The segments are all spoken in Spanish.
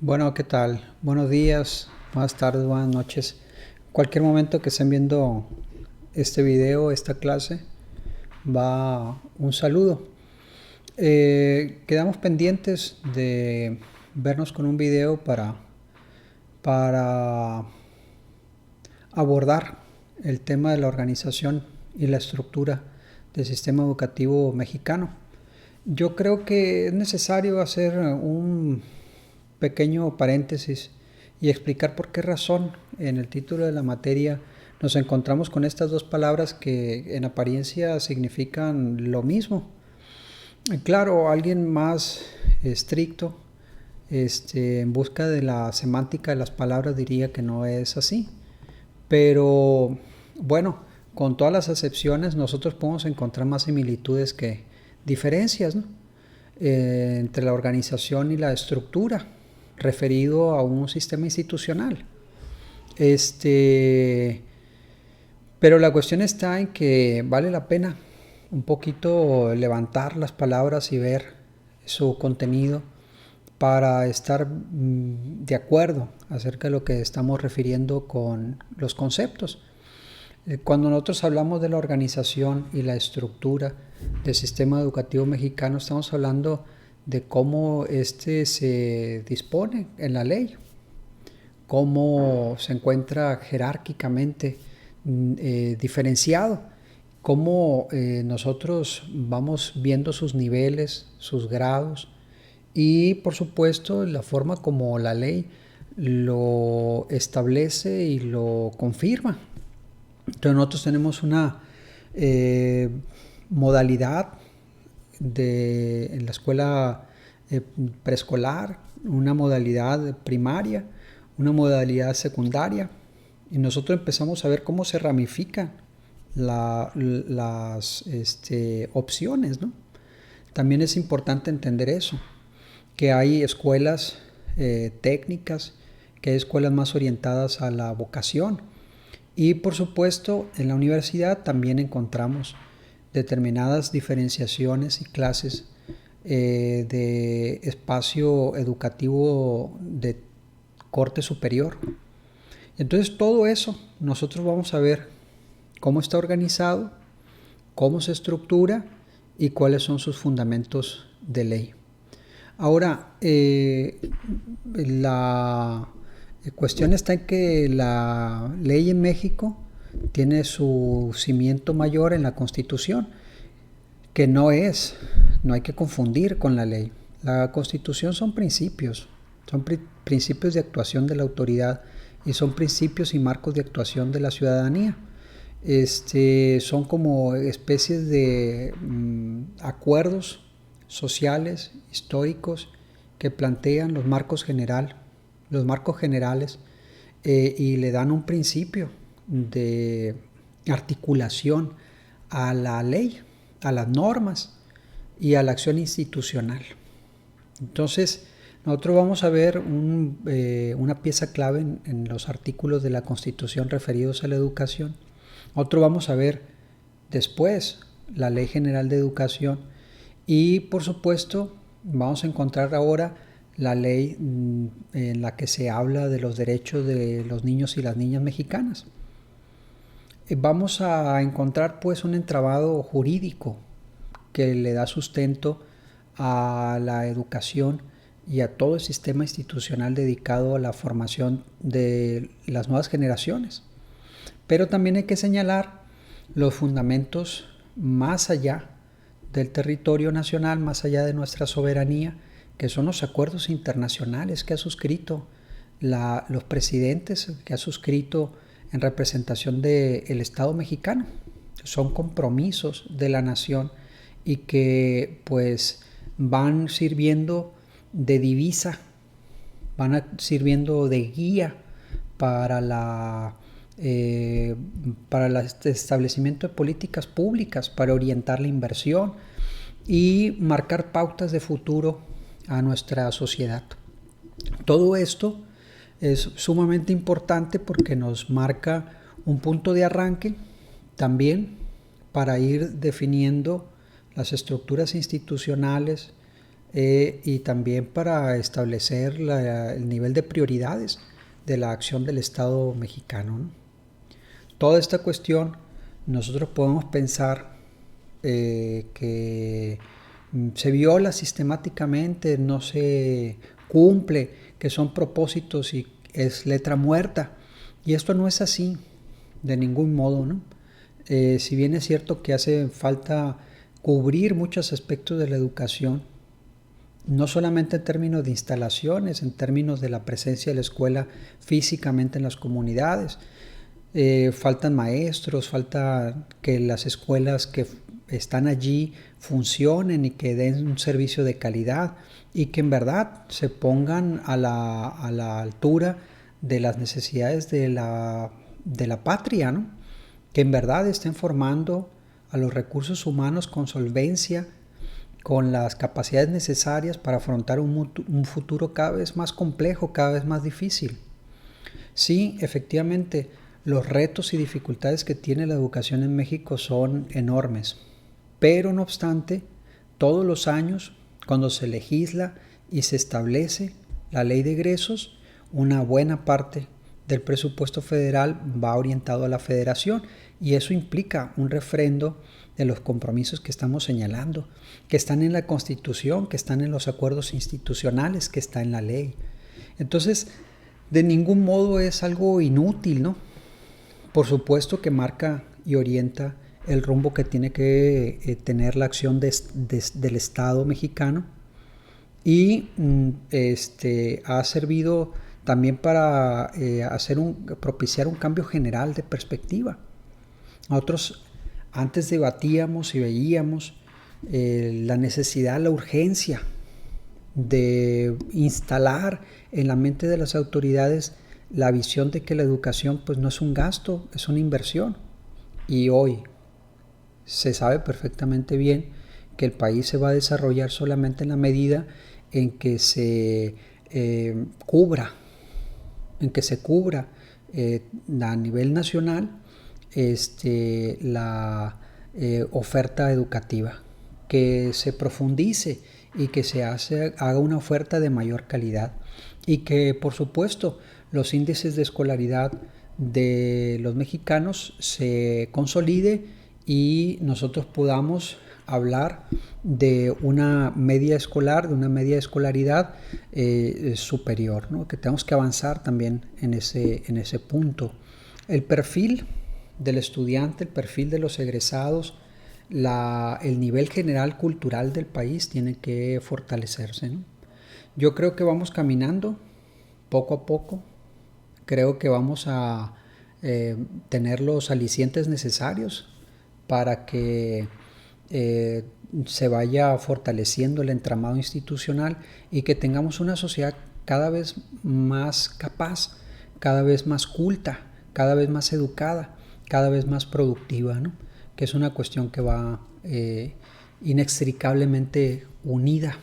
Bueno, ¿qué tal? Buenos días, buenas tardes, buenas noches. Cualquier momento que estén viendo este video, esta clase, va un saludo. Quedamos pendientes de vernos con un video para abordar el tema de la organización y la estructura del sistema educativo mexicano. Yo creo que es necesario hacer un pequeño paréntesis y explicar por qué razón en el título de la materia nos encontramos con estas dos palabras que en apariencia significan lo mismo. Claro, alguien más estricto, en busca de la semántica de las palabras diría que no es así. Pero bueno, con todas las excepciones nosotros podemos encontrar más similitudes que diferencias, ¿no? Entre la organización y la estructura referido a un sistema institucional. Este, pero la cuestión está en que vale la pena un poquito levantar las palabras y ver su contenido para estar de acuerdo acerca de lo que estamos refiriendo con los conceptos. Cuando nosotros hablamos de la organización y la estructura del sistema educativo mexicano, estamos hablando de cómo este se dispone en la ley, cómo se encuentra jerárquicamente diferenciado, cómo nosotros vamos viendo sus niveles, sus grados y por supuesto la forma como la ley lo establece y lo confirma. Entonces nosotros tenemos una eh, modalidad en la escuela preescolar, una modalidad primaria, una modalidad secundaria, y nosotros empezamos a ver cómo se ramifican las opciones, ¿no? También es importante entender eso, que hay escuelas técnicas, que hay escuelas más orientadas a la vocación, y por supuesto en la universidad también encontramos determinadas diferenciaciones y clases de espacio educativo de corte superior. Entonces todo eso nosotros vamos a ver cómo está organizado, cómo se estructura y cuáles son sus fundamentos de ley. Ahora, la cuestión está en que la ley en México tiene su cimiento mayor en la Constitución, que no hay que confundir con la ley. La Constitución son principios de actuación de la autoridad y son principios y marcos de actuación de la ciudadanía. Son como especies de acuerdos sociales, históricos, que plantean los marcos generales y le dan un principio de articulación a la ley, a las normas y a la acción institucional. Entonces, nosotros vamos a ver una pieza clave en los artículos de la Constitución referidos a la educación. Otro vamos a ver después la Ley General de Educación y por supuesto vamos a encontrar ahora la ley en la que se habla de los derechos de los niños y las niñas mexicanas. Vamos a encontrar pues un entramado jurídico que le da sustento a la educación y a todo el sistema institucional dedicado a la formación de las nuevas generaciones. Pero también hay que señalar los fundamentos más allá del territorio nacional, más allá de nuestra soberanía, que son los acuerdos internacionales que ha suscrito los presidentes, que ha suscrito en representación del Estado mexicano. Son compromisos de la nación y que pues van sirviendo de divisa, sirviendo de guía para para el establecimiento de políticas públicas, para orientar la inversión y marcar pautas de futuro a nuestra sociedad. Todo esto es sumamente importante porque nos marca un punto de arranque también para ir definiendo las estructuras institucionales y también para establecer el nivel de prioridades de la acción del Estado mexicano, ¿no? Toda esta cuestión nosotros podemos pensar que se viola sistemáticamente, no se cumple, que son propósitos y es letra muerta. Y esto no es así, de ningún modo, ¿no? Si bien es cierto que hace falta cubrir muchos aspectos de la educación, no solamente en términos de instalaciones, en términos de la presencia de la escuela físicamente en las comunidades, faltan maestros, falta que las escuelas que están allí funcionen y que den un servicio de calidad y que en verdad se pongan a la altura de las necesidades de la patria, ¿no? Que en verdad estén formando a los recursos humanos con solvencia, con las capacidades necesarias para afrontar un futuro cada vez más complejo, cada vez más difícil. Sí, efectivamente, los retos y dificultades que tiene la educación en México son enormes, pero no obstante, todos los años, cuando se legisla y se establece la ley de egresos, una buena parte del presupuesto federal va orientado a la federación y eso implica un refrendo de los compromisos que estamos señalando, que están en la Constitución, que están en los acuerdos institucionales, que está en la ley. Entonces, de ningún modo es algo inútil, ¿no? Por supuesto que marca y orienta el rumbo que tiene que tener la acción del Estado mexicano y ha servido también para propiciar un cambio general de perspectiva. Nosotros antes debatíamos y veíamos la necesidad, la urgencia de instalar en la mente de las autoridades la visión de que la educación pues no es un gasto, es una inversión. Y hoy se sabe perfectamente bien que el país se va a desarrollar solamente en la medida en que se cubra a nivel nacional la oferta educativa, que se profundice y que haga una oferta de mayor calidad y que por supuesto los índices de escolaridad de los mexicanos se consolide y nosotros podamos hablar de una media escolar, de una media escolaridad superior, ¿no? Que tenemos que avanzar también en ese punto. El perfil del estudiante, el perfil de los egresados, el nivel general cultural del país tiene que fortalecerse, ¿no? Yo creo que vamos caminando poco a poco. Creo que vamos a tener los alicientes necesarios para que se vaya fortaleciendo el entramado institucional y que tengamos una sociedad cada vez más capaz, cada vez más culta, cada vez más educada, cada vez más productiva, ¿no? Que es una cuestión que va inextricablemente unida.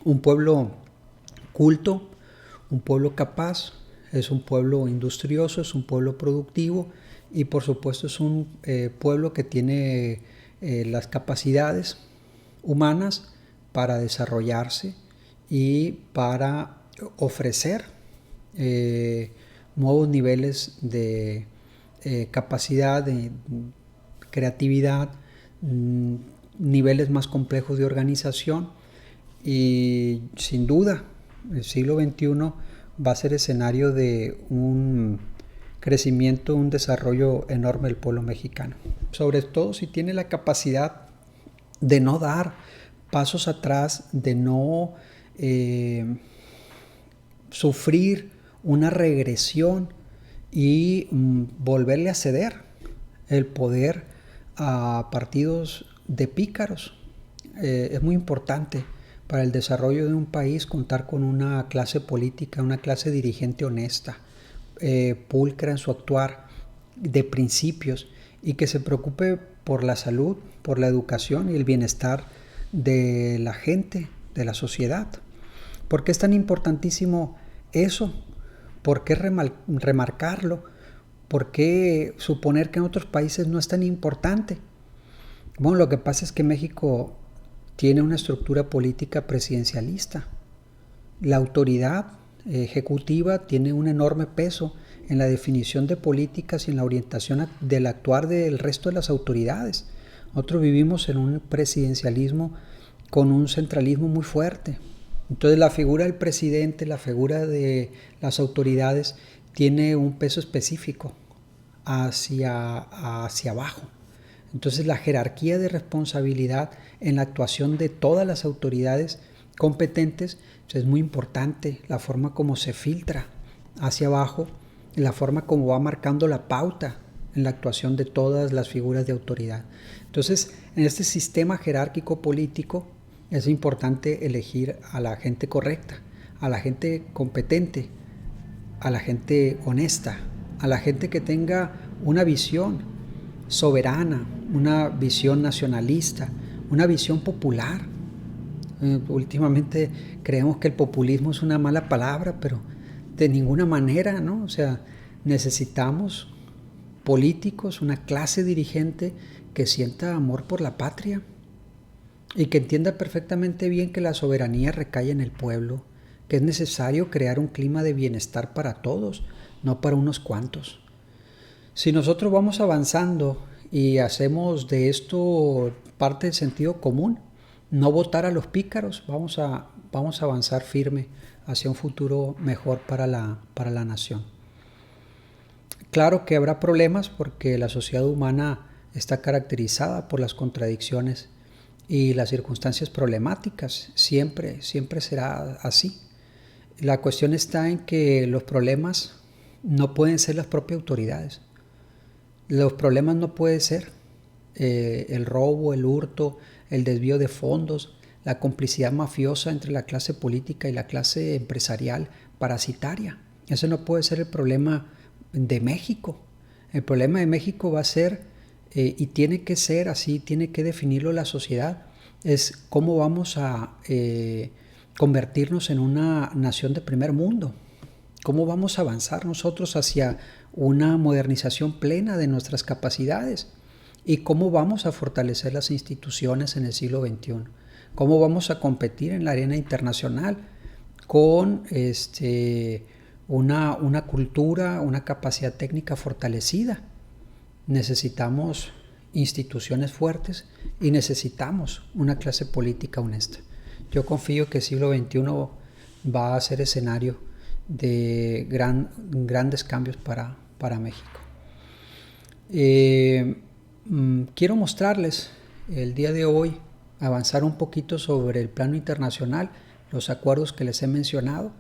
Un pueblo culto, un pueblo capaz, es un pueblo industrioso, es un pueblo productivo y por supuesto es un pueblo que tiene las capacidades humanas para desarrollarse y para ofrecer nuevos niveles de capacidad, de creatividad, niveles más complejos de organización y sin duda el siglo XXI va a ser escenario de un crecimiento, un desarrollo enorme del pueblo mexicano. Sobre todo si tiene la capacidad de no dar pasos atrás, de no sufrir una regresión y volverle a ceder el poder a partidos de pícaros. Es muy importante para el desarrollo de un país contar con una clase política, una clase dirigente honesta, pulcra en su actuar, de principios y que se preocupe por la salud, por la educación y el bienestar de la gente, de la sociedad. ¿Por qué es tan importantísimo eso? ¿Por qué remarcarlo? ¿Por qué suponer que en otros países no es tan importante? Bueno, lo que pasa es que México tiene una estructura política presidencialista. La autoridad ejecutiva tiene un enorme peso en la definición de políticas y en la orientación del actuar del resto de las autoridades. Nosotros vivimos en un presidencialismo con un centralismo muy fuerte. Entonces la figura del presidente, la figura de las autoridades tiene un peso específico hacia abajo. Entonces la jerarquía de responsabilidad en la actuación de todas las autoridades competentes pues es muy importante, la forma como se filtra hacia abajo, la forma como va marcando la pauta en la actuación de todas las figuras de autoridad. Entonces, en este sistema jerárquico político es importante elegir a la gente correcta, a la gente competente, a la gente honesta, a la gente que tenga una visión soberana, una visión nacionalista, una visión popular. Últimamente creemos que el populismo es una mala palabra, pero de ninguna manera, ¿no? O sea, necesitamos políticos, una clase dirigente que sienta amor por la patria y que entienda perfectamente bien que la soberanía recae en el pueblo, que es necesario crear un clima de bienestar para todos, no para unos cuantos. Si nosotros vamos avanzando y hacemos de esto parte del sentido común, no votar a los pícaros, vamos a avanzar firme hacia un futuro mejor para la nación. Claro que habrá problemas porque la sociedad humana está caracterizada por las contradicciones y las circunstancias problemáticas, siempre será así. La cuestión está en que los problemas no pueden ser las propias autoridades. Los problemas no pueden ser el robo, el hurto, el desvío de fondos, la complicidad mafiosa entre la clase política y la clase empresarial parasitaria. Ese no puede ser el problema de México. El problema de México va a ser, y tiene que ser así, tiene que definirlo la sociedad, es cómo vamos a convertirnos en una nación de primer mundo. ¿Cómo vamos a avanzar nosotros hacia una modernización plena de nuestras capacidades? ¿Y cómo vamos a fortalecer las instituciones en el siglo XXI? ¿Cómo vamos a competir en la arena internacional con una cultura, una capacidad técnica fortalecida? Necesitamos instituciones fuertes y necesitamos una clase política honesta. Yo confío que el siglo XXI va a ser escenario de grandes cambios para México. Quiero mostrarles el día de hoy, avanzar un poquito sobre el plano internacional, los acuerdos que les he mencionado,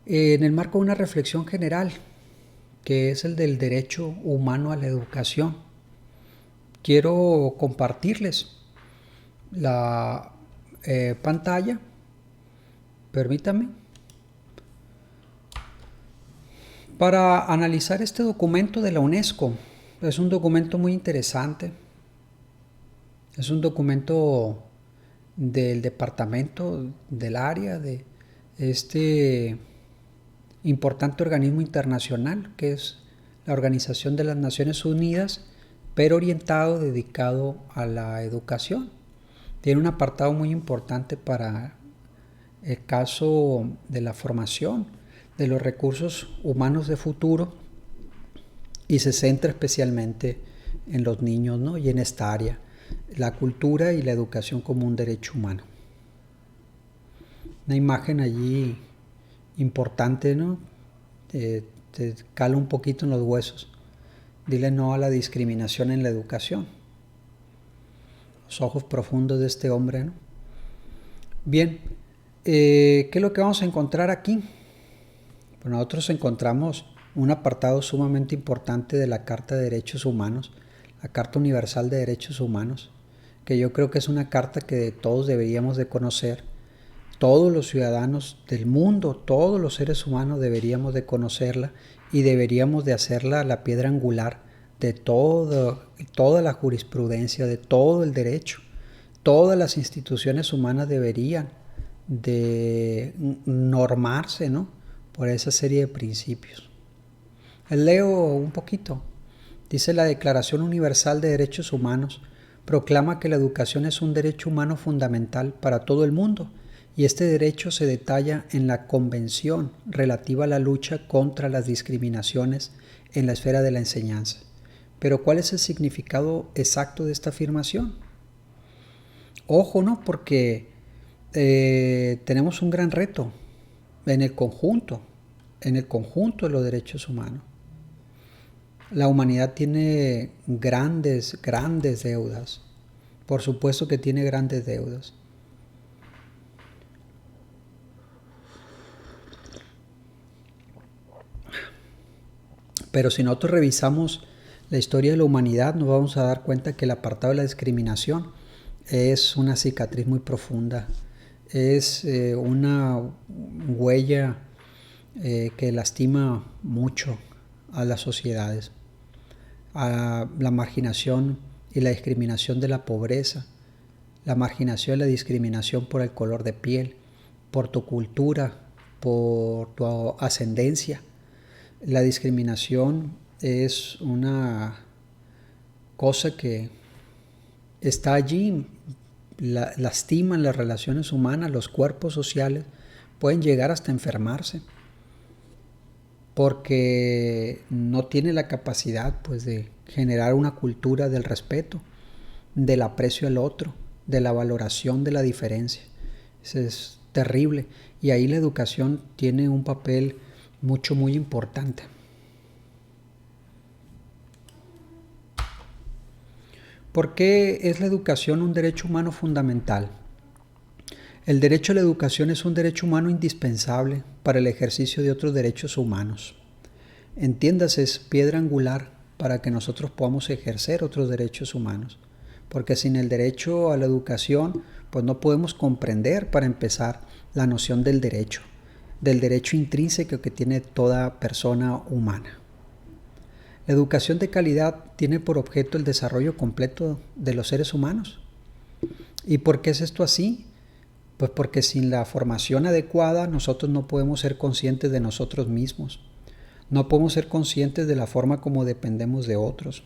en el marco de una reflexión general, que es el del derecho humano a la educación. Quiero compartirles la pantalla, permítame, para analizar este documento de la UNESCO. Es un documento muy interesante, es un documento del departamento, del área, de este importante organismo internacional que es la Organización de las Naciones Unidas, pero orientado, dedicado a la educación. Tiene un apartado muy importante para el caso de la formación de los recursos humanos de futuro y se centra especialmente en los niños, ¿no? Y en esta área, la cultura y la educación como un derecho humano. Una imagen allí importante, ¿no? Te cala un poquito en los huesos. Dile no a la discriminación en la educación. Los ojos profundos de este hombre, ¿no? Bien, ¿qué es lo que vamos a encontrar aquí? Pues nosotros encontramos un apartado sumamente importante de la Carta de Derechos Humanos, la Carta Universal de Derechos Humanos, que yo creo que es una carta que todos deberíamos de conocer. Todos los ciudadanos del mundo, todos los seres humanos deberíamos de conocerla y deberíamos de hacerla la piedra angular de toda la jurisprudencia, de todo el derecho. Todas las instituciones humanas deberían de normarse, ¿no?, por esa serie de principios. Leo un poquito. Dice la Declaración Universal de Derechos Humanos proclama que la educación es un derecho humano fundamental para todo el mundo, y este derecho se detalla en la Convención relativa a la lucha contra las discriminaciones en la esfera de la enseñanza. Pero ¿cuál es el significado exacto de esta afirmación? Ojo, ¿no? Porque tenemos un gran reto en el conjunto de los derechos humanos. La humanidad tiene grandes deudas. Por supuesto que tiene grandes deudas. Pero si nosotros revisamos la historia de la humanidad, nos vamos a dar cuenta que el apartado de la discriminación es una cicatriz muy profunda. Es una huella que lastima mucho a las sociedades. A la marginación y la discriminación de la pobreza, la marginación y la discriminación por el color de piel, por tu cultura, por tu ascendencia. La discriminación es una cosa que está allí, lastiman las relaciones humanas, los cuerpos sociales pueden llegar hasta enfermarse porque no tiene la capacidad pues de generar una cultura del respeto, del aprecio al otro, de la valoración de la diferencia. Eso es terrible, y ahí la educación tiene un papel muy importante. ¿Por qué es la educación un derecho humano fundamental? El derecho a la educación es un derecho humano indispensable para el ejercicio de otros derechos humanos. Entiéndase, es piedra angular para que nosotros podamos ejercer otros derechos humanos. Porque sin el derecho a la educación, pues no podemos comprender, para empezar, la noción del derecho intrínseco que tiene toda persona humana. La educación de calidad tiene por objeto el desarrollo completo de los seres humanos. ¿Y por qué es esto así? Pues porque sin la formación adecuada nosotros no podemos ser conscientes de nosotros mismos. No podemos ser conscientes de la forma como dependemos de otros.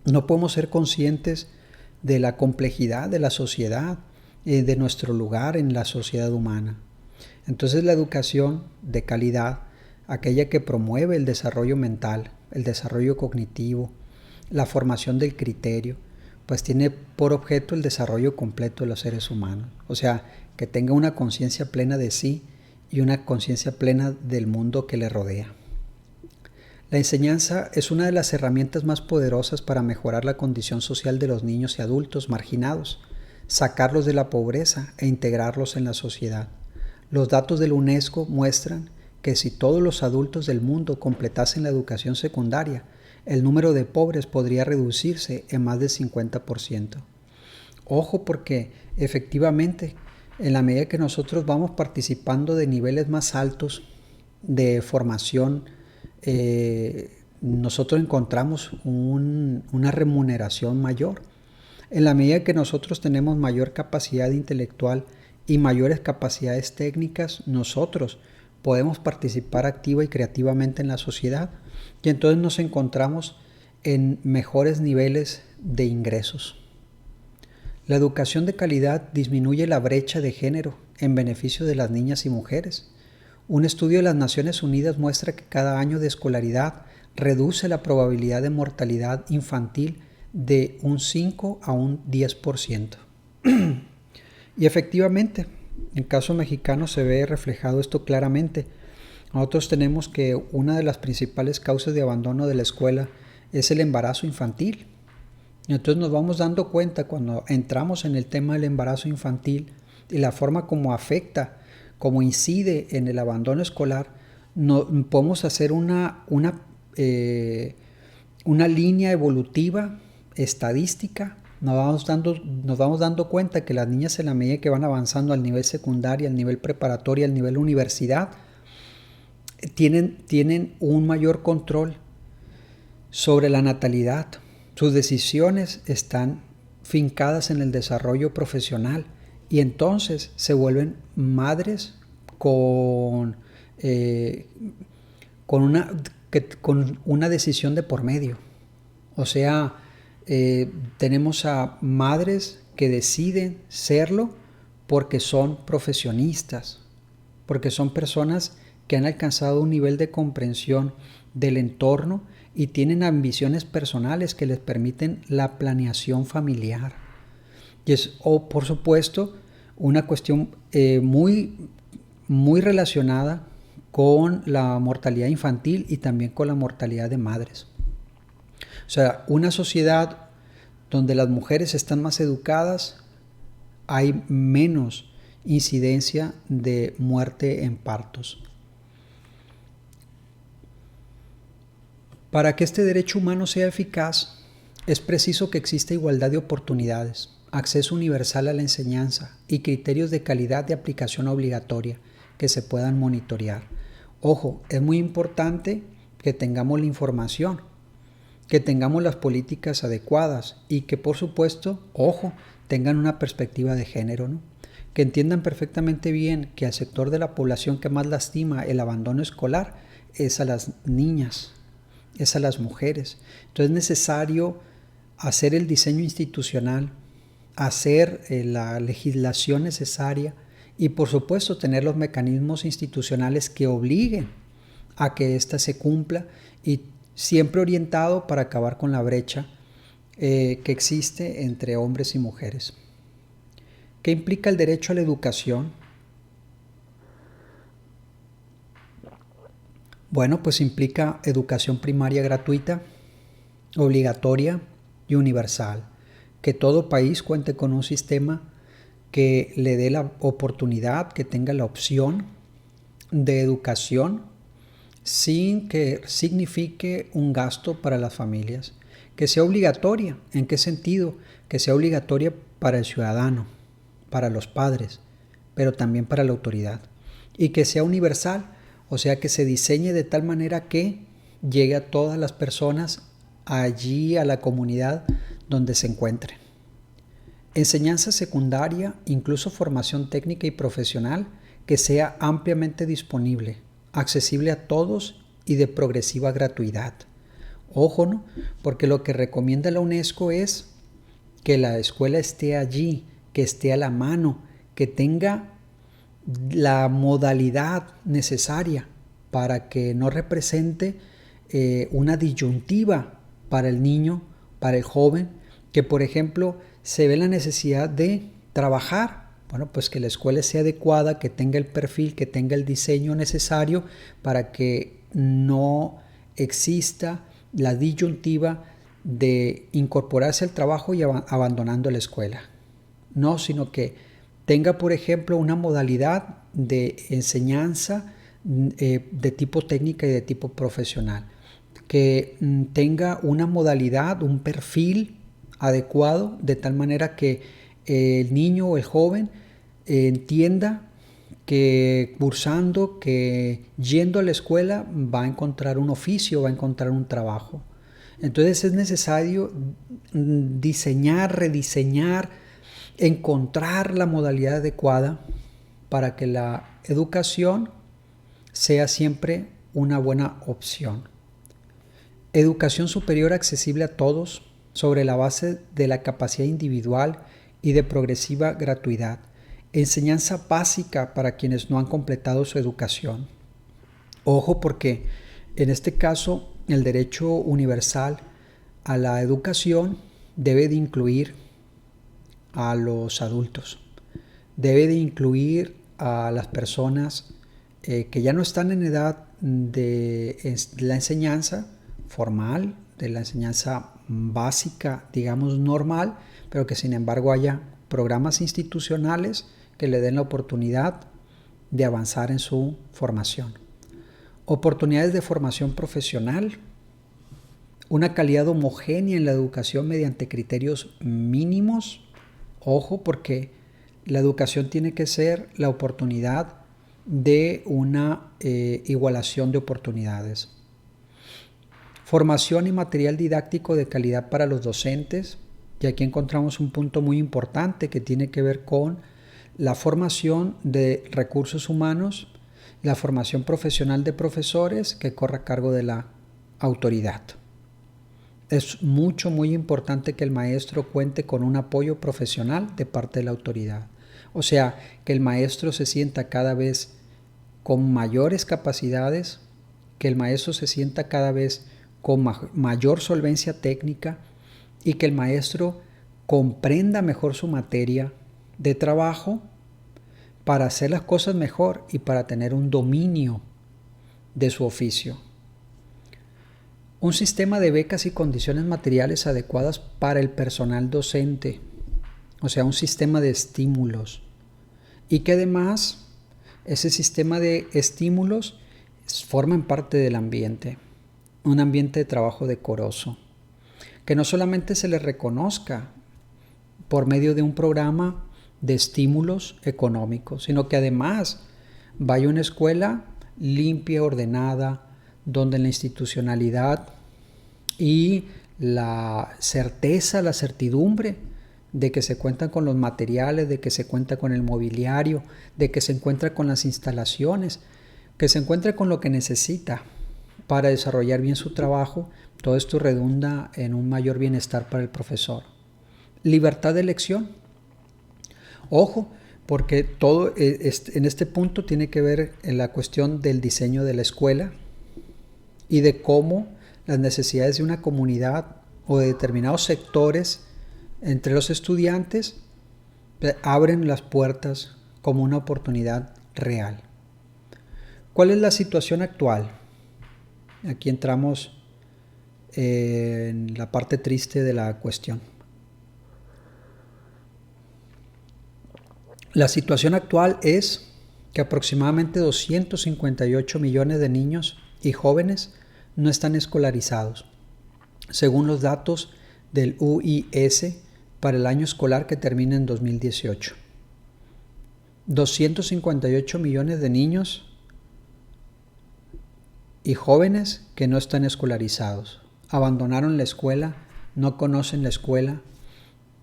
No podemos ser conscientes de la complejidad de la sociedad, de nuestro lugar en la sociedad humana. Entonces la educación de calidad, aquella que promueve el desarrollo mental, el desarrollo cognitivo, la formación del criterio, pues tiene por objeto el desarrollo completo de los seres humanos. O sea, que tenga una conciencia plena de sí y una conciencia plena del mundo que le rodea. La enseñanza es una de las herramientas más poderosas para mejorar la condición social de los niños y adultos marginados, sacarlos de la pobreza e integrarlos en la sociedad. Los datos de la UNESCO muestran que si todos los adultos del mundo completasen la educación secundaria, el número de pobres podría reducirse en más del 50%. Ojo, porque efectivamente, en la medida que nosotros vamos participando de niveles más altos de formación, nosotros encontramos una remuneración mayor. En la medida que nosotros tenemos mayor capacidad intelectual y mayores capacidades técnicas, nosotros podemos participar activa y creativamente en la sociedad, y entonces nos encontramos en mejores niveles de ingresos. La educación de calidad disminuye la brecha de género en beneficio de las niñas y mujeres. Un estudio de las Naciones Unidas muestra que cada año de escolaridad reduce la probabilidad de mortalidad infantil de un 5 a un 10%. Y efectivamente, en caso mexicano se ve reflejado esto claramente. Nosotros tenemos que una de las principales causas de abandono de la escuela es el embarazo infantil. Y entonces nos vamos dando cuenta cuando entramos en el tema del embarazo infantil y la forma como afecta, como incide en el abandono escolar. No, podemos hacer una línea evolutiva, estadística. Nos vamos dando cuenta que las niñas, en la medida que van avanzando al nivel secundario, al nivel preparatorio, al nivel universidad, tienen un mayor control sobre la natalidad. Sus decisiones están fincadas en el desarrollo profesional y entonces se vuelven madres con una decisión de por medio. O sea, Tenemos a madres que deciden serlo porque son profesionistas, porque son personas que han alcanzado un nivel de comprensión del entorno y tienen ambiciones personales que les permiten la planeación familiar. Y es, por supuesto, una cuestión muy relacionada con la mortalidad infantil y también con la mortalidad de madres. O sea, una sociedad donde las mujeres están más educadas, hay menos incidencia de muerte en partos. Para que este derecho humano sea eficaz, es preciso que exista igualdad de oportunidades, acceso universal a la enseñanza y criterios de calidad de aplicación obligatoria que se puedan monitorear. Ojo, es muy importante que tengamos la información, que tengamos las políticas adecuadas y que, por supuesto, ojo, tengan una perspectiva de género, ¿no? Que entiendan perfectamente bien que al sector de la población que más lastima el abandono escolar es a las niñas, es a las mujeres. Entonces es necesario hacer el diseño institucional, hacer la legislación necesaria y, por supuesto, tener los mecanismos institucionales que obliguen a que ésta se cumpla y siempre orientado para acabar con la brecha que existe entre hombres y mujeres. ¿Qué implica el derecho a la educación? Bueno, pues implica educación primaria gratuita, obligatoria y universal. Que todo país cuente con un sistema que le dé la oportunidad, que tenga la opción de educación sin que signifique un gasto para las familias. Que sea obligatoria. ¿En qué sentido? Que sea obligatoria para el ciudadano, para los padres, pero también para la autoridad. Y que sea universal, o sea que se diseñe de tal manera que llegue a todas las personas allí, a la comunidad donde se encuentren. Enseñanza secundaria, incluso formación técnica y profesional, que sea ampliamente disponible, accesible a todos y de progresiva gratuidad. Ojo, ¿no? Porque lo que recomienda la UNESCO es que la escuela esté allí, que esté a la mano, que tenga la modalidad necesaria para que no represente una disyuntiva para el niño, para el joven, que por ejemplo se ve la necesidad de trabajar. Bueno, pues que la escuela sea adecuada, que tenga el perfil, que tenga el diseño necesario para que no exista la disyuntiva de incorporarse al trabajo y abandonando la escuela. No, sino que tenga, por ejemplo, una modalidad de enseñanza de tipo técnica y de tipo profesional. Que tenga una modalidad, un perfil adecuado, de tal manera que el niño o el joven entienda que cursando, que yendo a la escuela va a encontrar un oficio, va a encontrar un trabajo. Entonces es necesario diseñar, rediseñar, encontrar la modalidad adecuada para que la educación sea siempre una buena opción. Educación superior accesible a todos sobre la base de la capacidad individual y de progresiva gratuidad. Enseñanza básica para quienes no han completado su educación. Ojo, porque en este caso el derecho universal a la educación debe de incluir a los adultos, debe de incluir a las personas que ya no están en edad de la enseñanza formal, de la enseñanza básica, digamos normal, pero que sin embargo haya programas institucionales que le den la oportunidad de avanzar en su formación. Oportunidades de formación profesional, una calidad homogénea en la educación mediante criterios mínimos. Ojo, porque la educación tiene que ser la oportunidad de una igualación de oportunidades. Formación y material didáctico de calidad para los docentes. Y aquí encontramos un punto muy importante que tiene que ver con la formación de recursos humanos, la formación profesional de profesores que corre a cargo de la autoridad. Es mucho, muy importante que el maestro cuente con un apoyo profesional de parte de la autoridad. O sea, que el maestro se sienta cada vez con mayores capacidades, que el maestro se sienta cada vez con mayor solvencia técnica y que el maestro comprenda mejor su materia de trabajo para hacer las cosas mejor y para tener un dominio de su oficio. Un sistema de becas y condiciones materiales adecuadas para el personal docente, o sea, un sistema de estímulos. Y que además ese sistema de estímulos forman parte del ambiente, un ambiente de trabajo decoroso. Que no solamente se le reconozca por medio de un programa de estímulos económicos, sino que además vaya a una escuela limpia, ordenada, donde la institucionalidad y la certeza, la certidumbre de que se cuentan con los materiales, de que se cuenta con el mobiliario, de que se encuentra con las instalaciones, que se encuentre con lo que necesita para desarrollar bien su trabajo. Todo esto redunda en un mayor bienestar para el profesor. Libertad de elección. Ojo, porque todo en este punto tiene que ver en la cuestión del diseño de la escuela y de cómo las necesidades de una comunidad o de determinados sectores entre los estudiantes abren las puertas como una oportunidad real. ¿Cuál es la situación actual? Aquí entramos en la parte triste de la cuestión. La situación actual es que aproximadamente 258 millones de niños y jóvenes no están escolarizados, según los datos del UIS para el año escolar que termina en 2018. 258 millones de niños y jóvenes que no están escolarizados, abandonaron la escuela, no conocen la escuela,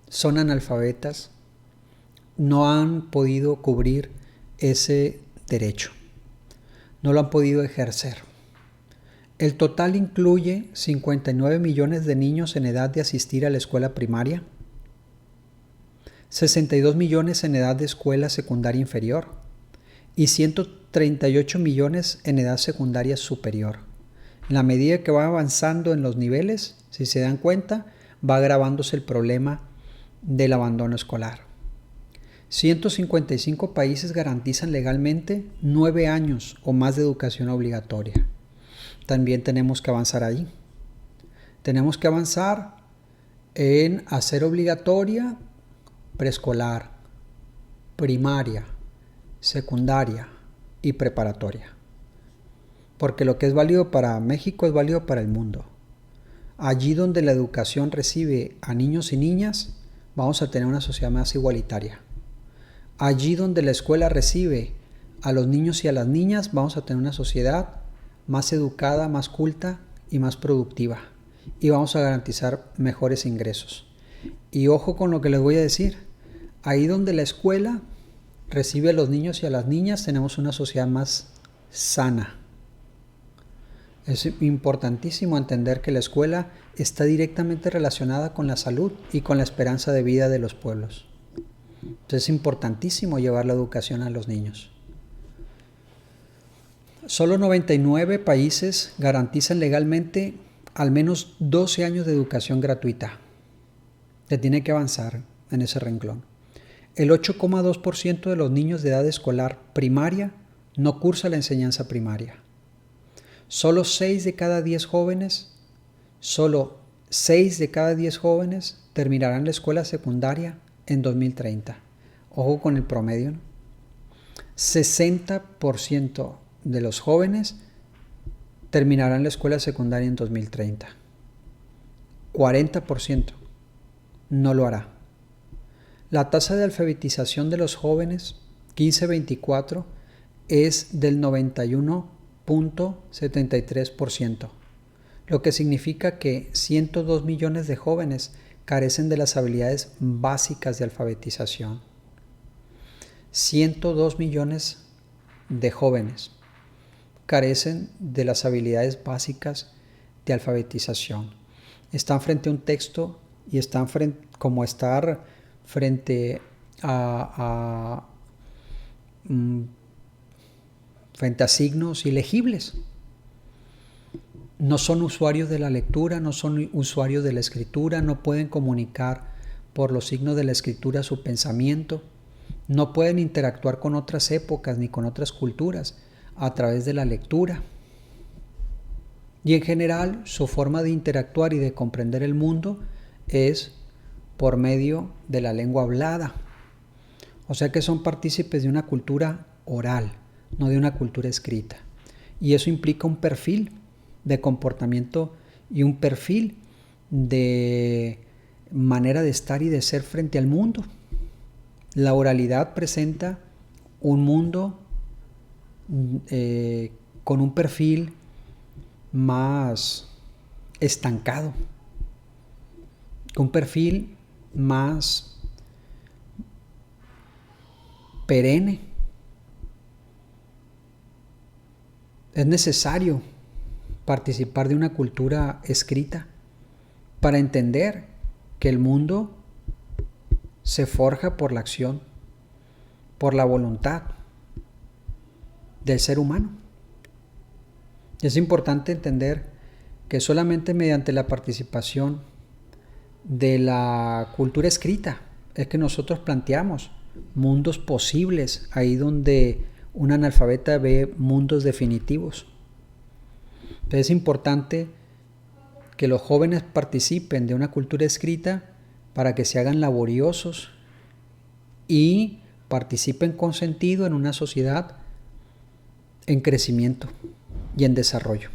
son analfabetas, no han podido cubrir ese derecho, no lo han podido ejercer. El total incluye 59 millones de niños en edad de asistir a la escuela primaria, 62 millones en edad de escuela secundaria inferior y 138 millones en edad secundaria superior. En la medida que va avanzando en los niveles, si se dan cuenta, va agravándose el problema del abandono escolar. 155 países garantizan legalmente 9 años o más de educación obligatoria. También tenemos que avanzar ahí. Tenemos que avanzar en hacer obligatoria preescolar, primaria, secundaria y preparatoria. Porque lo que es válido para México es válido para el mundo. Allí donde la educación recibe a niños y niñas, vamos a tener una sociedad más igualitaria. Allí donde la escuela recibe a los niños y a las niñas, vamos a tener una sociedad más educada, más culta y más productiva. Y vamos a garantizar mejores ingresos. Y ojo con lo que les voy a decir. Ahí donde la escuela recibe a los niños y a las niñas, tenemos una sociedad más sana. Es importantísimo entender que la escuela está directamente relacionada con la salud y con la esperanza de vida de los pueblos. Entonces es importantísimo llevar la educación a los niños. Solo 99 países garantizan legalmente al menos 12 años de educación gratuita. Se tiene que avanzar en ese renglón. El 8,2% de los niños de edad escolar primaria no cursa la enseñanza primaria. Solo 6 de cada 10 jóvenes terminarán la escuela secundaria en 2030. Ojo con el promedio, ¿no? 60% de los jóvenes terminarán la escuela secundaria en 2030. 40% no lo hará. La tasa de alfabetización de los jóvenes 15-24 es del 91.73%, lo que significa que 102 millones de jóvenes carecen de las habilidades básicas de alfabetización. 102 millones de jóvenes carecen de las habilidades básicas de alfabetización. están frente a un texto y están como estar frente mm, frente a signos ilegibles. No son usuarios de la lectura, no son usuarios de la escritura, no pueden comunicar por los signos de la escritura su pensamiento, no pueden interactuar con otras épocas ni con otras culturas a través de la lectura. Y en general, su forma de interactuar y de comprender el mundo es por medio de la lengua hablada. O sea que son partícipes de una cultura oral, no de una cultura escrita. Y eso implica un perfil de comportamiento y un perfil de manera de estar y de ser frente al mundo. La oralidad presenta un mundo con un perfil más estancado, un perfil más perenne. Es necesario participar de una cultura escrita para entender que el mundo se forja por la acción, por la voluntad del ser humano. Es importante entender que solamente mediante la participación de la cultura escrita es que nosotros planteamos mundos posibles, ahí donde un analfabeta ve mundos definitivos. Entonces es importante que los jóvenes participen de una cultura escrita para que se hagan laboriosos y participen con sentido en una sociedad en crecimiento y en desarrollo.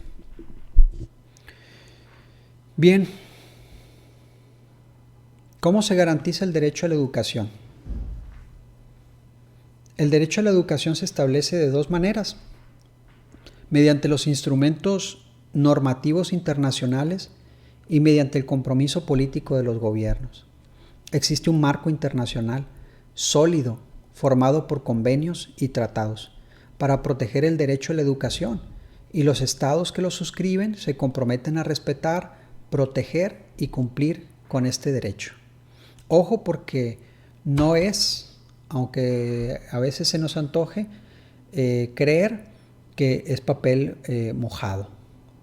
Bien, ¿cómo se garantiza el derecho a la educación? El derecho a la educación se establece de dos maneras: mediante los instrumentos normativos internacionales y mediante el compromiso político de los gobiernos. Existe un marco internacional sólido, formado por convenios y tratados, para proteger el derecho a la educación, y los estados que lo suscriben se comprometen a respetar, proteger y cumplir con este derecho. Ojo, porque no es, aunque a veces se nos antoje, creer que es papel mojado,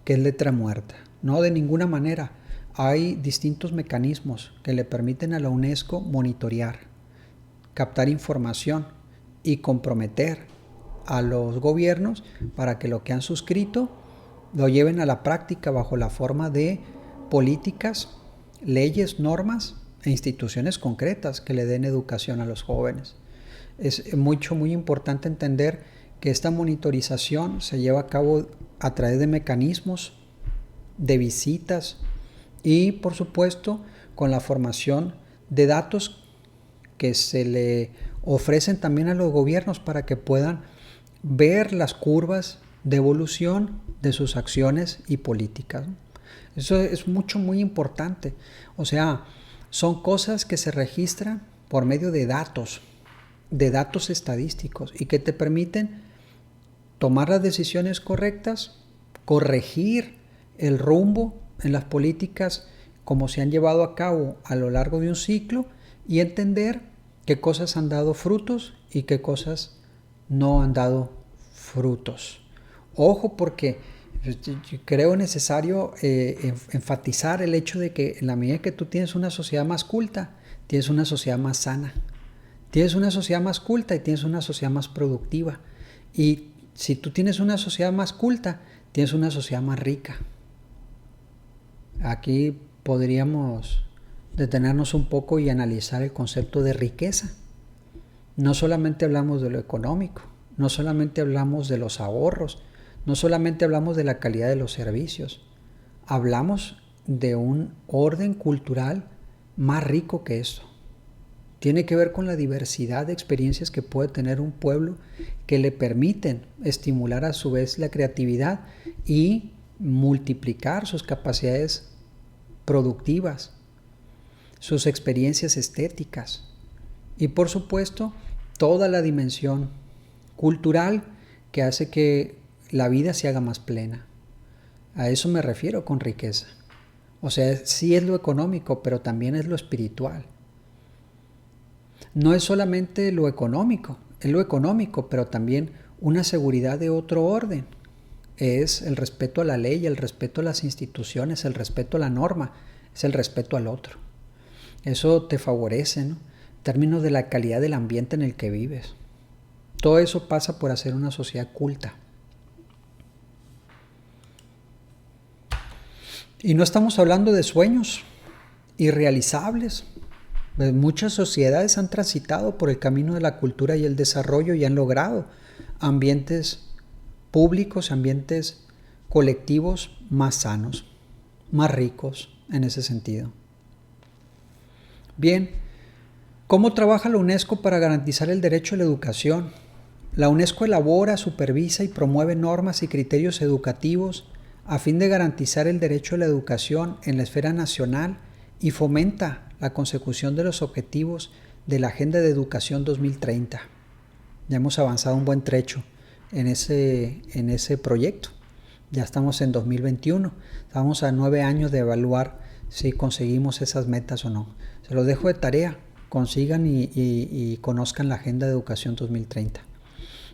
que es letra muerta. No, de ninguna manera. Hay distintos mecanismos que le permiten a la UNESCO monitorear, captar información y comprometer a los gobiernos para que lo que han suscrito lo lleven a la práctica bajo la forma de políticas, leyes, normas e instituciones concretas que le den educación a los jóvenes. Es muy importante entender que esta monitorización se lleva a cabo a través de mecanismos, de visitas y, por supuesto, con la formación de datos que se le ofrecen también a los gobiernos para que puedan ver las curvas de evolución de sus acciones y políticas. Eso es muy importante. O sea, son cosas que se registran por medio de datos estadísticos y que te permiten tomar las decisiones correctas, corregir el rumbo en las políticas como se han llevado a cabo a lo largo de un ciclo y entender qué cosas han dado frutos y qué cosas no han dado frutos. Ojo, porque yo creo necesario enfatizar el hecho de que en la medida que tú tienes una sociedad más culta, tienes una sociedad más sana. Tienes una sociedad más culta y tienes una sociedad más productiva. Y si tú tienes una sociedad más culta, tienes una sociedad más rica. Aquí podríamos detenernos un poco y analizar el concepto de riqueza. No solamente hablamos de lo económico, no solamente hablamos de los ahorros, no solamente hablamos de la calidad de los servicios, hablamos de un orden cultural más rico que eso. Tiene que ver con la diversidad de experiencias que puede tener un pueblo que le permiten estimular a su vez la creatividad y multiplicar sus capacidades productivas, sus experiencias estéticas y por supuesto toda la dimensión cultural que hace que la vida se haga más plena. A eso me refiero con riqueza. O sea, sí es lo económico, pero también es lo espiritual. No es solamente lo económico, es lo económico, pero también una seguridad de otro orden. Es el respeto a la ley, el respeto a las instituciones, el respeto a la norma, es el respeto al otro. Eso te favorece, ¿no? En términos de la calidad del ambiente en el que vives. Todo eso pasa por hacer una sociedad culta. Y no estamos hablando de sueños irrealizables. Muchas sociedades han transitado por el camino de la cultura y el desarrollo y han logrado ambientes públicos, ambientes colectivos más sanos, más ricos en ese sentido. Bien, ¿cómo trabaja la UNESCO para garantizar el derecho a la educación? La UNESCO elabora, supervisa y promueve normas y criterios educativos a fin de garantizar el derecho a la educación en la esfera nacional y fomenta la consecución de los objetivos de la Agenda de Educación 2030. Ya hemos avanzado un buen trecho en ese proyecto. Ya estamos en 2021. Estamos a 9 años de evaluar si conseguimos esas metas o no. Se los dejo de tarea. Consigan y conozcan la Agenda de Educación 2030.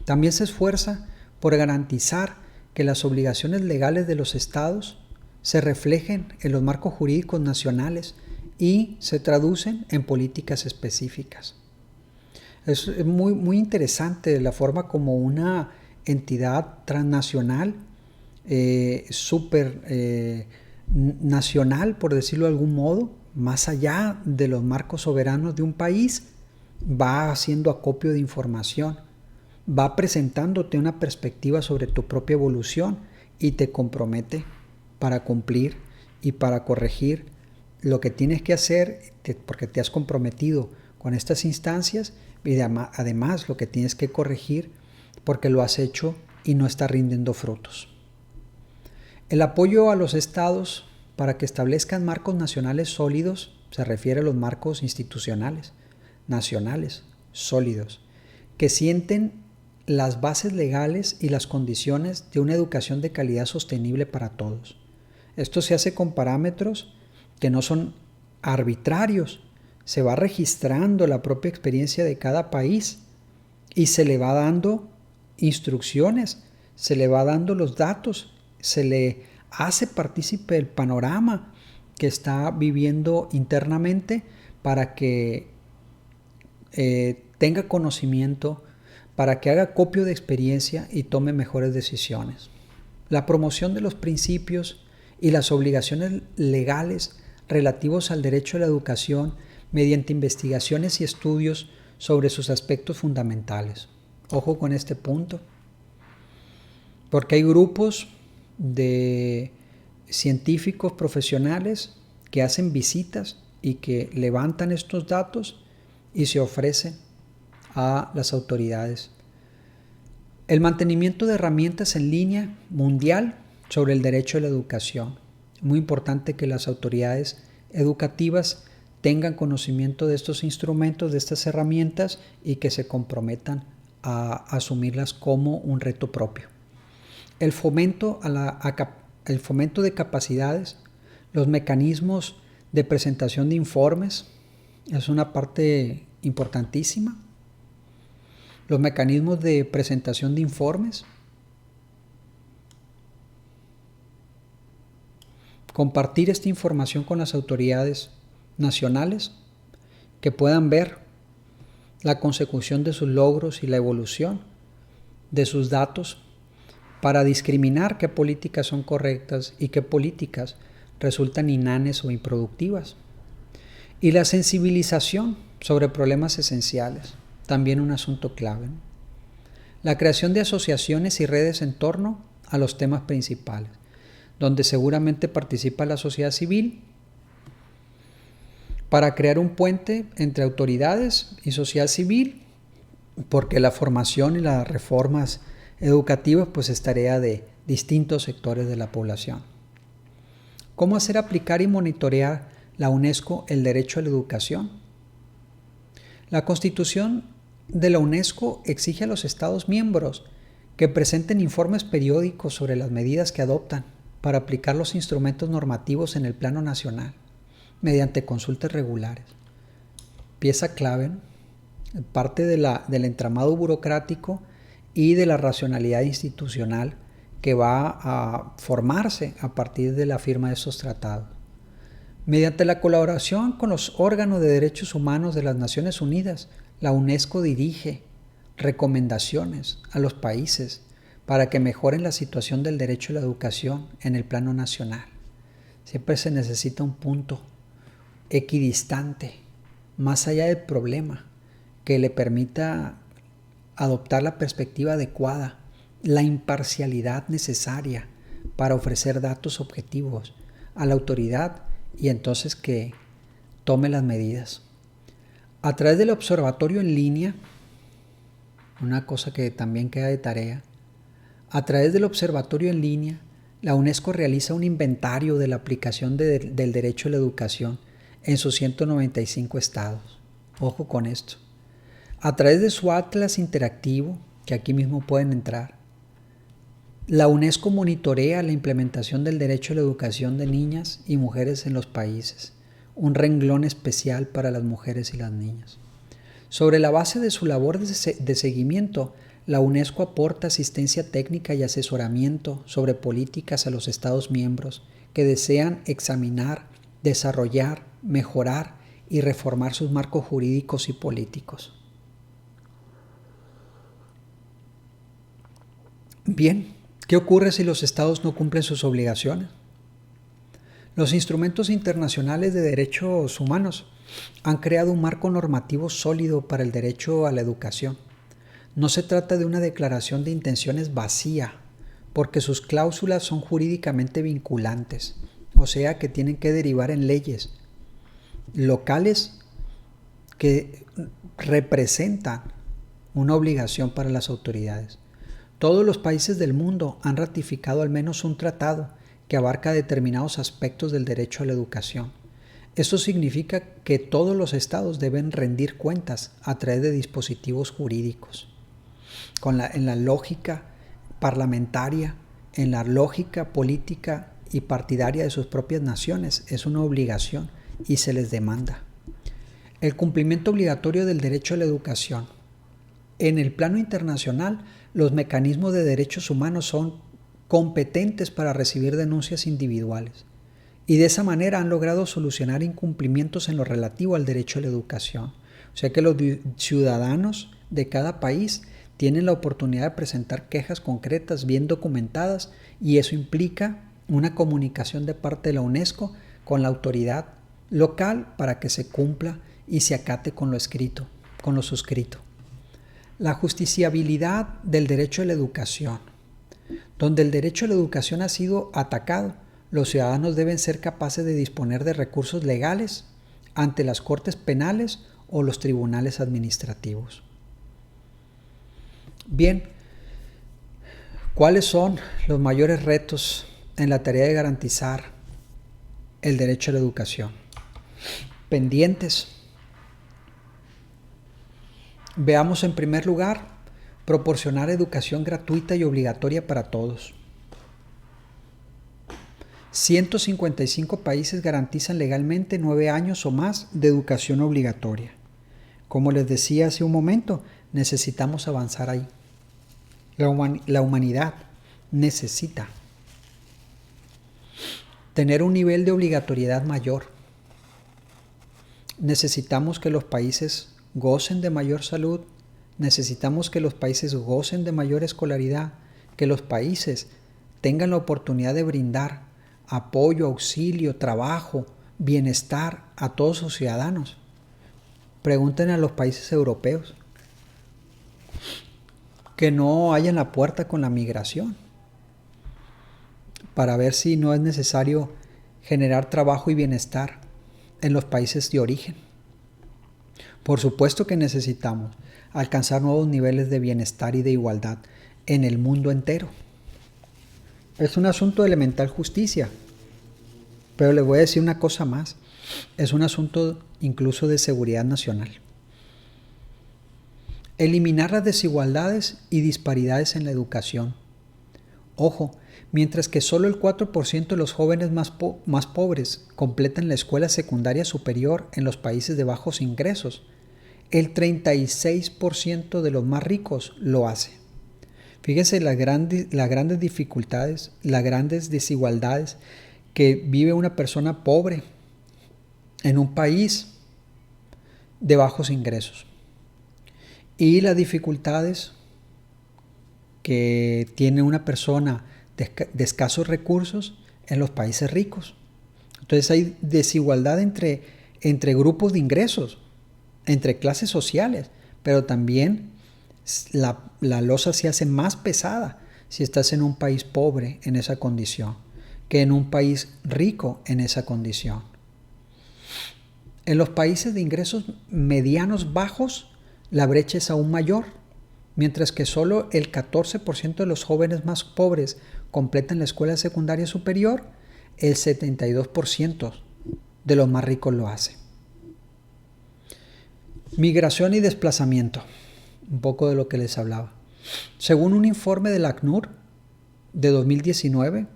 También se esfuerza por garantizar que las obligaciones legales de los estados se reflejen en los marcos jurídicos nacionales y se traducen en políticas específicas. Es muy interesante la forma como una entidad transnacional, nacional, por decirlo de algún modo, más allá de los marcos soberanos de un país, va haciendo acopio de información, va presentándote una perspectiva sobre tu propia evolución y te compromete para cumplir y para corregir lo que tienes que hacer, porque te has comprometido con estas instancias, y además lo que tienes que corregir porque lo has hecho y no está rindiendo frutos. El apoyo a los estados para que establezcan marcos nacionales sólidos se refiere a los marcos institucionales nacionales sólidos que sienten las bases legales y las condiciones de una educación de calidad sostenible para todos. Esto se hace con parámetros que no son arbitrarios. Se va registrando la propia experiencia de cada país y se le va dando instrucciones, se le va dando los datos, se le hace partícipe del panorama que está viviendo internamente para que tenga conocimiento, para que haga acopio de experiencia y tome mejores decisiones. La promoción de los principios y las obligaciones legales relativos al derecho a la educación mediante investigaciones y estudios sobre sus aspectos fundamentales. Ojo con este punto, porque hay grupos de científicos profesionales que hacen visitas y que levantan estos datos y se ofrecen a las autoridades. El mantenimiento de herramientas en línea mundial sobre el derecho a la educación. Muy importante que las autoridades educativas tengan conocimiento de estos instrumentos, de estas herramientas y que se comprometan a asumirlas como un reto propio. El fomento de capacidades, los mecanismos de presentación de informes, es una parte importantísima. Los mecanismos de presentación de informes, compartir esta información con las autoridades nacionales que puedan ver la consecución de sus logros y la evolución de sus datos para discriminar qué políticas son correctas y qué políticas resultan inhanes o improductivas. Y la sensibilización sobre problemas esenciales, también un asunto clave. La creación de asociaciones y redes en torno a los temas principales, donde seguramente participa la sociedad civil, para crear un puente entre autoridades y sociedad civil, porque la formación y las reformas educativas pues es tarea de distintos sectores de la población. ¿Cómo hacer aplicar y monitorear la UNESCO el derecho a la educación? La Constitución de la UNESCO exige a los Estados miembros que presenten informes periódicos sobre las medidas que adoptan para aplicar los instrumentos normativos en el plano nacional, mediante consultas regulares. Pieza clave, parte del entramado burocrático y de la racionalidad institucional que va a formarse a partir de la firma de estos tratados. Mediante la colaboración con los órganos de derechos humanos de las Naciones Unidas, la UNESCO dirige recomendaciones a los países para que mejoren la situación del derecho a la educación en el plano nacional. Siempre se necesita un punto equidistante, más allá del problema, que le permita adoptar la perspectiva adecuada, la imparcialidad necesaria para ofrecer datos objetivos a la autoridad y entonces que tome las medidas. A través del observatorio en línea, una cosa que también queda de tarea, a través del observatorio en línea, la UNESCO realiza un inventario de la aplicación del derecho a la educación en sus 195 estados. Ojo con esto. A través de su atlas interactivo, que aquí mismo pueden entrar, la UNESCO monitorea la implementación del derecho a la educación de niñas y mujeres en los países, un renglón especial para las mujeres y las niñas. Sobre la base de su labor de seguimiento, la UNESCO aporta asistencia técnica y asesoramiento sobre políticas a los Estados miembros que desean examinar, desarrollar, mejorar y reformar sus marcos jurídicos y políticos. Bien, ¿qué ocurre si los Estados no cumplen sus obligaciones? Los instrumentos internacionales de derechos humanos han creado un marco normativo sólido para el derecho a la educación. No se trata de una declaración de intenciones vacía, porque sus cláusulas son jurídicamente vinculantes, o sea que tienen que derivar en leyes locales que representan una obligación para las autoridades. Todos los países del mundo han ratificado al menos un tratado que abarca determinados aspectos del derecho a la educación. Esto significa que todos los estados deben rendir cuentas a través de dispositivos jurídicos. En la lógica parlamentaria, en la lógica política y partidaria de sus propias naciones, es una obligación y se les demanda. El cumplimiento obligatorio del derecho a la educación. En el plano internacional, los mecanismos de derechos humanos son competentes para recibir denuncias individuales y de esa manera han logrado solucionar incumplimientos en lo relativo al derecho a la educación. O sea que los ciudadanos de cada país tienen la oportunidad de presentar quejas concretas bien documentadas y eso implica una comunicación de parte de la UNESCO con la autoridad local para que se cumpla y se acate con lo escrito, con lo suscrito. La justiciabilidad del derecho a la educación. Donde el derecho a la educación ha sido atacado, los ciudadanos deben ser capaces de disponer de recursos legales ante las cortes penales o los tribunales administrativos. Bien, ¿cuáles son los mayores retos en la tarea de garantizar el derecho a la educación? Pendientes. Veamos en primer lugar, proporcionar educación gratuita y obligatoria para todos. 155 países garantizan legalmente 9 años o más de educación obligatoria. Como les decía hace un momento, necesitamos avanzar ahí. La humanidad necesita tener un nivel de obligatoriedad mayor. Necesitamos que los países gocen de mayor salud, necesitamos que los países gocen de mayor escolaridad, que los países tengan la oportunidad de brindar apoyo, auxilio, trabajo, bienestar a todos sus ciudadanos. Pregunten a los países europeos que no hayan la puerta con la migración para ver si no es necesario generar trabajo y bienestar en los países de origen. Por supuesto que necesitamos alcanzar nuevos niveles de bienestar y de igualdad en el mundo entero. Es un asunto de elemental justicia, pero les voy a decir una cosa más. Es un asunto incluso de seguridad nacional. Eliminar las desigualdades y disparidades en la educación. Ojo, mientras que solo el 4% de los jóvenes más pobres completan la escuela secundaria superior en los países de bajos ingresos, el 36% de los más ricos lo hace. Fíjense las grandes dificultades, las grandes desigualdades que vive una persona pobre en un país de bajos ingresos y las dificultades que tiene una persona de escasos recursos en los países ricos. Entonces hay desigualdad entre grupos de ingresos, entre clases sociales, pero también la losa se hace más pesada si estás en un país pobre en esa condición que en un país rico en esa condición. En los países de ingresos medianos bajos, la brecha es aún mayor, mientras que solo el 14% de los jóvenes más pobres completan la escuela secundaria superior, el 72% de los más ricos lo hace. Migración y desplazamiento, un poco de lo que les hablaba. Según un informe del ACNUR de 2019,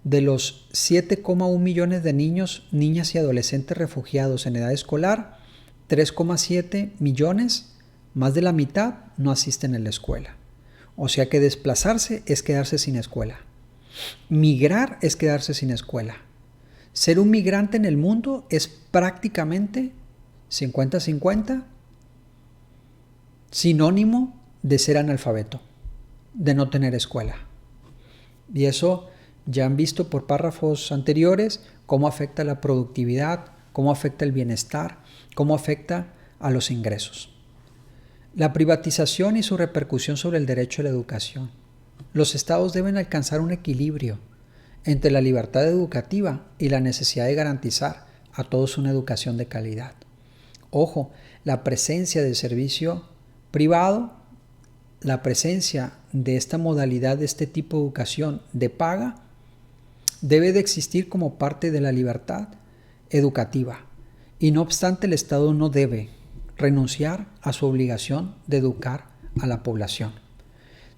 de los 7,1 millones de niños, niñas y adolescentes refugiados en edad escolar, 3,7 millones, más de la mitad, no asisten a la escuela. O sea que desplazarse es quedarse sin escuela. Migrar es quedarse sin escuela. Ser un migrante en el mundo es prácticamente 50-50 sinónimo de ser analfabeto, de no tener escuela. Y eso ya han visto por párrafos anteriores cómo afecta la productividad, cómo afecta el bienestar, cómo afecta a los ingresos. La privatización y su repercusión sobre el derecho a la educación. Los estados deben alcanzar un equilibrio entre la libertad educativa y la necesidad de garantizar a todos una educación de calidad. Ojo, la presencia del servicio privado, la presencia de esta modalidad, de este tipo de educación de paga, debe de existir como parte de la libertad educativa. Y no obstante, el Estado no debe renunciar a su obligación de educar a la población.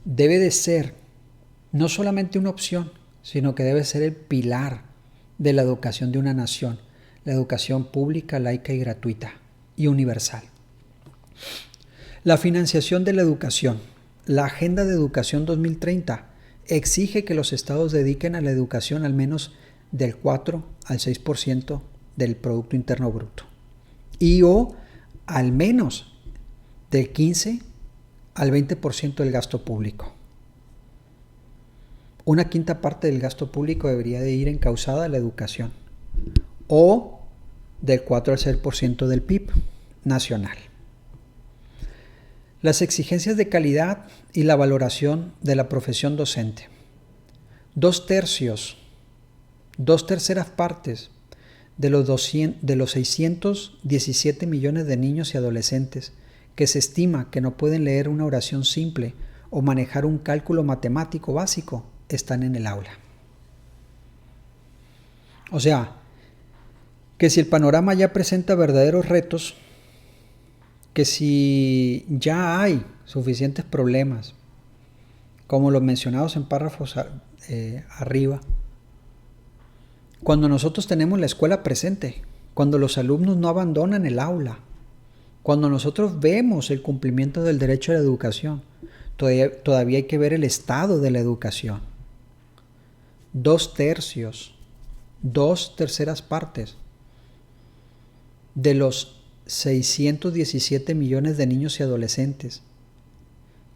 Debe de ser no solamente una opción, sino que debe ser el pilar de la educación de una nación, la educación pública, laica y gratuita y universal. La financiación de la educación. La Agenda de Educación 2030 exige que los estados dediquen a la educación al menos del 4 al 6% del Producto Interno Bruto o al menos del 15 al 20% del gasto público. Una quinta parte del gasto público debería de ir encauzada a la educación o del 4 al 6% del PIB nacional. Las exigencias de calidad y la valoración de la profesión docente. 2/3, 2/3 partes de los 617 millones de niños y adolescentes que se estima que no pueden leer una oración simple o manejar un cálculo matemático básico están en el aula. O sea, que si el panorama ya presenta verdaderos retos, que si ya hay suficientes problemas, como los mencionados en párrafos arriba, cuando nosotros tenemos la escuela presente, cuando los alumnos no abandonan el aula, cuando nosotros vemos el cumplimiento del derecho a la educación, todavía hay que ver el estado de la educación. 2/3, 2/3 partes de los 617 millones de niños y adolescentes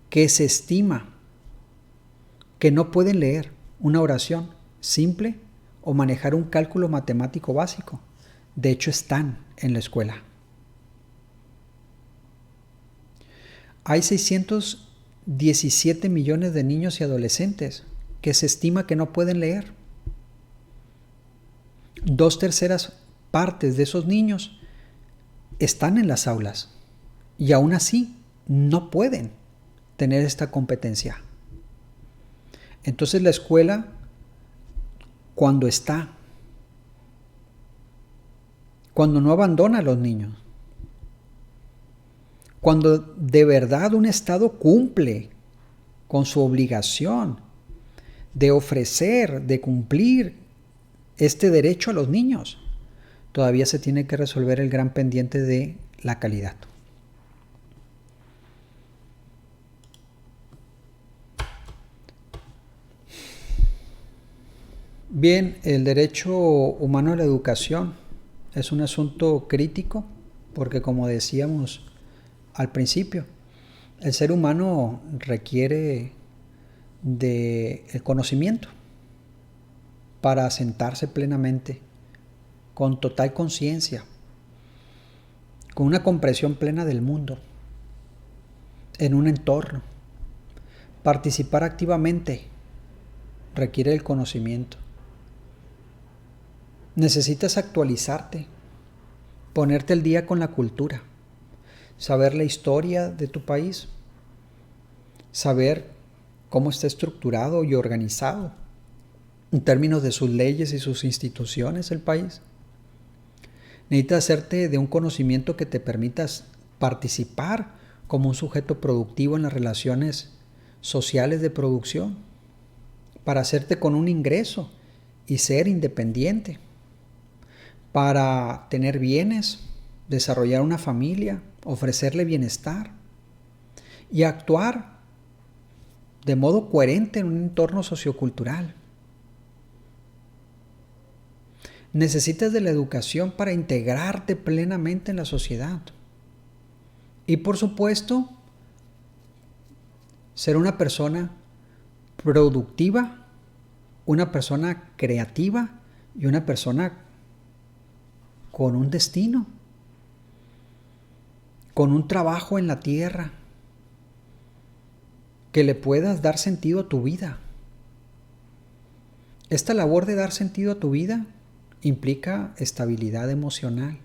que se estima que no pueden leer una oración simple o manejar un cálculo matemático básico, de hecho están en la escuela. Hay 617 millones de niños y adolescentes que se estima que no pueden leer. 2/3 partes de esos niños están en las aulas y aún así no pueden tener esta competencia. Entonces la escuela, cuando no abandona a los niños, cuando de verdad un Estado cumple con su obligación de ofrecer, de cumplir este derecho a los niños, todavía se tiene que resolver el gran pendiente de la calidad. Bien, el derecho humano a la educación es un asunto crítico porque, como decíamos al principio, el ser humano requiere del conocimiento para asentarse plenamente, con total conciencia, con una comprensión plena del mundo, en un entorno. Participar activamente requiere el conocimiento. Necesitas actualizarte, ponerte al día con la cultura, saber la historia de tu país, saber cómo está estructurado y organizado en términos de sus leyes y sus instituciones el país. Necesitas hacerte de un conocimiento que te permitas participar como un sujeto productivo en las relaciones sociales de producción, para hacerte con un ingreso y ser independiente, para tener bienes, desarrollar una familia, ofrecerle bienestar y actuar de modo coherente en un entorno sociocultural. Necesitas de la educación para integrarte plenamente en la sociedad. Y por supuesto, ser una persona productiva, una persona creativa y una persona con un destino, con un trabajo en la tierra, que le puedas dar sentido a tu vida. Esta labor de dar sentido a tu vida implica estabilidad emocional,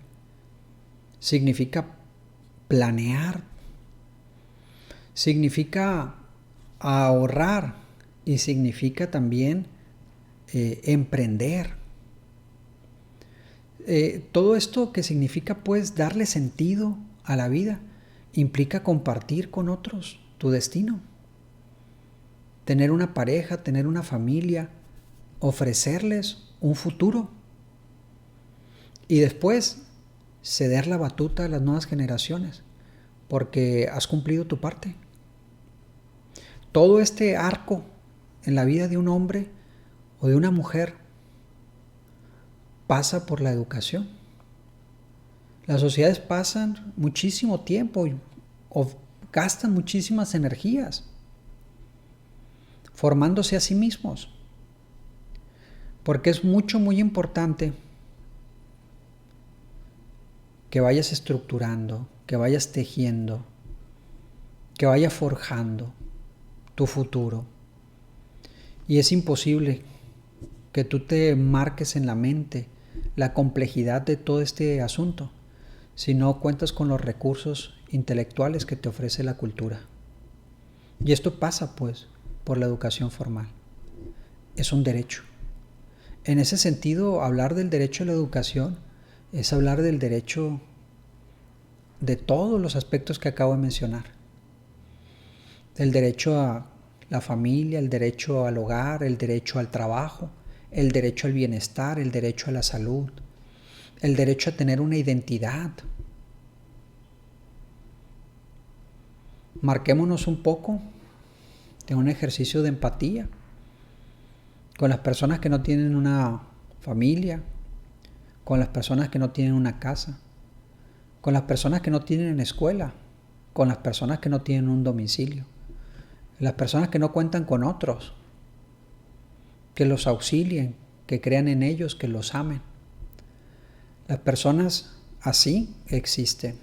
significa planear, significa ahorrar y significa también emprender. Todo esto que significa pues darle sentido a la vida implica compartir con otros tu destino, tener una pareja, tener una familia, ofrecerles un futuro y después ceder la batuta a las nuevas generaciones porque has cumplido tu parte. Todo este arco en la vida de un hombre o de una mujer pasa por la educación. Las sociedades pasan muchísimo tiempo o gastan muchísimas energías formándose a sí mismos, porque es muy importante que vayas estructurando, que vayas tejiendo, que vayas forjando tu futuro. Y es imposible que tú te marques en la mente la complejidad de todo este asunto si no cuentas con los recursos intelectuales que te ofrece la cultura. Y esto pasa pues por la educación formal. Es un derecho. En ese sentido, hablar del derecho a la educación es hablar del derecho de todos los aspectos que acabo de mencionar. El derecho a la familia, el derecho al hogar, el derecho al trabajo, el derecho al bienestar, el derecho a la salud, el derecho a tener una identidad. Marquémonos un poco de un ejercicio de empatía con las personas que no tienen una familia, con las personas que no tienen una casa, con las personas que no tienen escuela, con las personas que no tienen un domicilio, las personas que no cuentan con otros, que los auxilien, que crean en ellos, que los amen. Las personas así existen.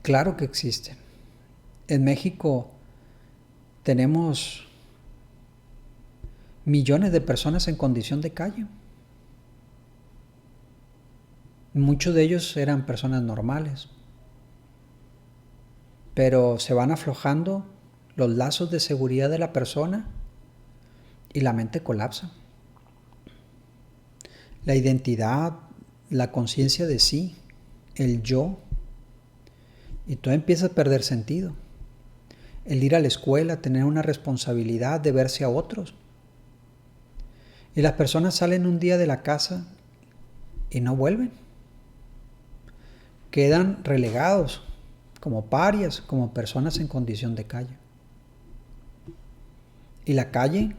Claro que existen. En México tenemos millones de personas en condición de calle. Muchos de ellos eran personas normales, pero se van aflojando los lazos de seguridad de la persona y la mente colapsa. La identidad, la conciencia de sí, el yo, y todo empieza a perder sentido. el ir a la escuela, tener una responsabilidad de verse a otros. Y las personas salen un día de la casa y no vuelven. Quedan relegados como parias, como personas en condición de calle. Y la calle,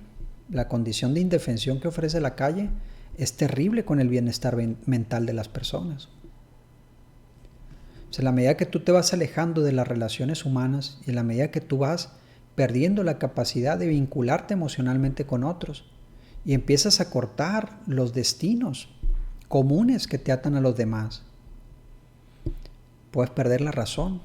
la condición de indefensión que ofrece la calle, es terrible con el bienestar mental de las personas. O sea, en la medida que tú te vas alejando de las relaciones humanas y en la medida que tú vas perdiendo la capacidad de vincularte emocionalmente con otros y empiezas a cortar los destinos comunes que te atan a los demás, puedes perder la razón.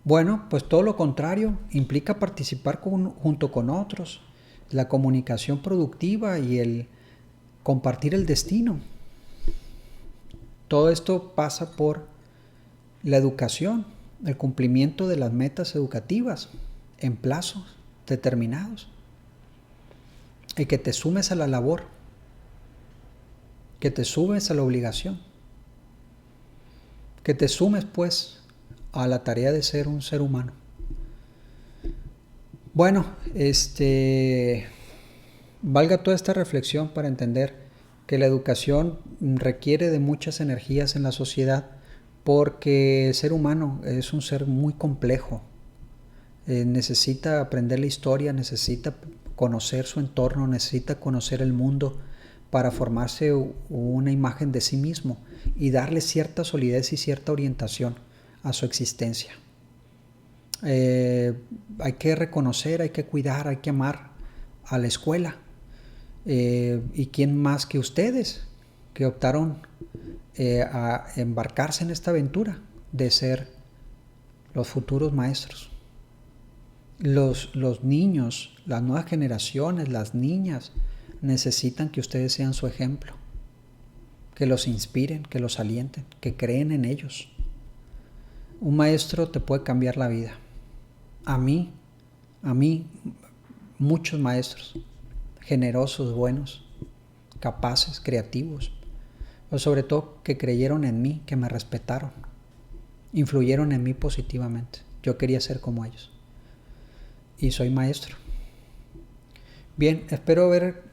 Bueno, pues todo lo contrario, implica participar junto con otros, la comunicación productiva y el compartir el destino. Todo esto pasa por la educación, el cumplimiento de las metas educativas en plazos determinados. Y que te sumes a la labor, que te sumes a la obligación, que te sumes pues a la tarea de ser un ser humano. Bueno, valga toda esta reflexión para entender que la educación requiere de muchas energías en la sociedad porque el ser humano es un ser muy complejo. Necesita aprender la historia, necesita conocer su entorno, necesita conocer el mundo para formarse una imagen de sí mismo y darle cierta solidez y cierta orientación a su existencia. Hay que reconocer, hay que cuidar, hay que amar a la escuela. ¿Y quién más que ustedes que optaron a embarcarse en esta aventura de ser los futuros maestros? Los niños, las nuevas generaciones, las niñas necesitan que ustedes sean su ejemplo, que los inspiren, que los alienten, que creen en ellos. Un maestro te puede cambiar la vida. A mí, muchos maestros, generosos, buenos, capaces, creativos, pero sobre todo que creyeron en mí, que me respetaron, influyeron en mí positivamente. Yo quería ser como ellos. Y soy maestro. Bien, espero haber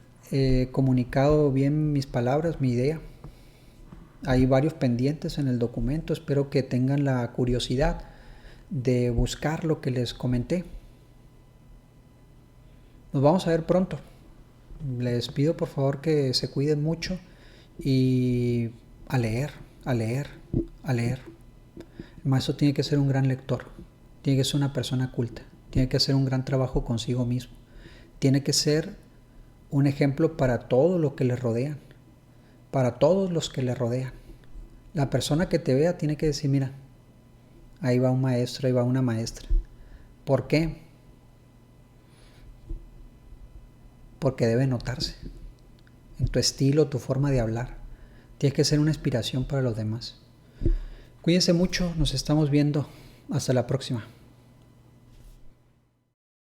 comunicado bien mis palabras, mi idea. Hay varios pendientes en el documento, espero que tengan la curiosidad de buscar lo que les comenté. Nos vamos a ver pronto. Les pido por favor que se cuiden mucho y a leer, a leer, a leer. El maestro tiene que ser un gran lector, tiene que ser una persona culta, tiene que hacer un gran trabajo consigo mismo, tiene que ser un ejemplo para todos los que le rodean, para todos los que le rodean. La persona que te vea tiene que decir, mira, ahí va un maestro, ahí va una maestra. ¿Por qué? Porque debe notarse en tu estilo, tu forma de hablar. Tienes que ser una inspiración para los demás. Cuídense mucho, nos estamos viendo. Hasta la próxima.